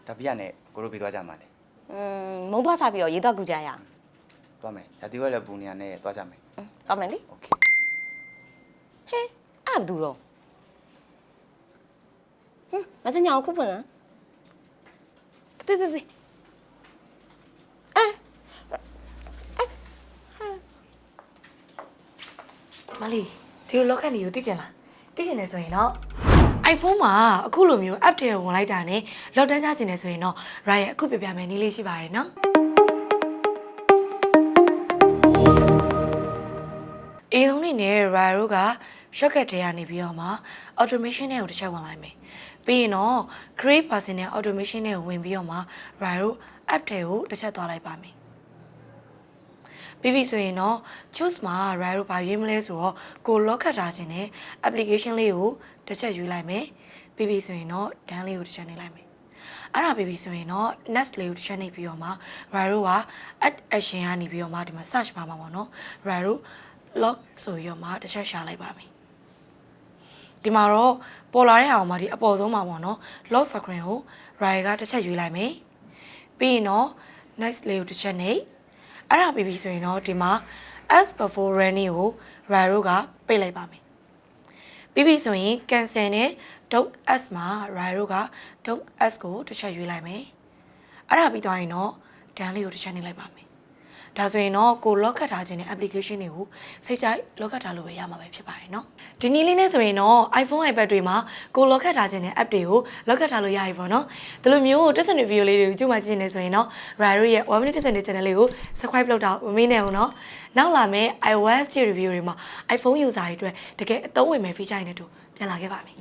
ဒါပြရနဲ့ကိုတို့ပြီးသွားကြမှာလေမုံသွားစားပြီးတော့ရေတော့ကူကြရအောင်သွားမယ်ရာသီဝက်လည်းပူနေရနဲ့သွားကြမယ်သွားမယ်လေโอเคဟဲအဲ့ဘာတူတော့မစညာခုဖွင့်လားပေးမလီဒီလိုလောက်ခက်နေကိုသိကျင်လားသိကျင်နေဆိုရင်တော့ iPhone မှာအခုလိုမျိုး app တွေကိုဝင်လိုက်တာနဲ့လောက်တန်းချကျင်နေဆိုရင်တော့ Rai ရဲ့အခုပြပြမယ်နည်းလေးရှိပါတယ်နော်အေးဆုံးနေနဲ့ Rai တို့က shortcut တွေကနေပြီးတော့မှ automation တွေကိုတစ်ချက်ဝင်လိုက်မယ်ပြီးရင်တော့ create personal automation တွေကိုဝင်ပြီးတော့မှ Rai တို့ app တွေကိုတစ်ချက်သွားလိုက်ပါမယ်ပြီးပြီဆိုရင်တော့ choose မှာ Rai တို့ဘာရွေးမလဲဆိုတော့ကိုလော့ခတ်ထားခြင်းနဲ့ application လေးကိုတစ်ချက်ရွေးလိုက်မယ်ပြီးပြီဆိုရင်တော့ done လေးကိုတစ်ချက်နှိပ်လိုက်မယ်အဲ့ဒါပြီးပြီဆိုရင်တော့ next လေးကိုတစ်ချက်နှိပ်ပြီးတော့မှ Rai တို့က add action ကနေပြီးတော့မှဒီမှာ search မှာပါပေါ့နော် Rai တို့ log ဆိုပြီးတော့မှတစ်ချက်ရှာလိုက်ပါမယ်ဒီမှာတော့ပေါ်လာတဲ့အောင်မှာဒီအပေါ်ဆုံးမှာပေါ့နော် log screen ကို Rai ကတစ်ချက်ရွေးလိုက်မယ်ပြီးရင်တော့ next လေးကိုတစ်ချက်နှိပ်အဲ့ဒါပြီးပြီဆိုရင်တော့ဒီမှာ as before running ကို Rai တို့ကပိတ်လိုက်ပါမယ်ပြီးပြီဆိုရင် cancel နဲ့ don't as မှာ Rai တို့က don't as ကိုတစ်ချက်ရွေးလိုက်မယ်အဲ့ဒါပြီးသွားရင်တော့ done လေးကိုတစ်ချက်နှိပ်လိုက်ပါမယ်ဒါဆိုရင်တော့ကို lock ခတ်ထားခြင်းနဲ့ application တွေကိုစိတ်ကြိုက် lock ခတ်ထားလို့ပဲရမှာပဲဖြစ်ပါတယ်เนาะဒီနည်းလေးနဲ့ဆိုရင်တော့ iPhone iPad တွေမှာကို lock ခတ်ထားခြင်းနဲ့ app တွေကို lock ခတ်ထားလို့ရပြီပေါ့เนาะဒီလိုမျိုးတက်စံတွေ video လေးတွေကိုကြည့်မှကြည့်နေဆိုရင်တော့ Rai တို့ရဲ့ 1 minute တက်စံတွေ channel လေးကို subscribe လုပ်တာမမေ့နဲ့ဘူးเนาะနောက်လာမယ့် iOS review တွေမှာ iPhone user တွေအတွက်တကယ်အသုံးဝင်မဲ့ feature တွေနဲ့တူပြန်လာခဲ့ပါမယ်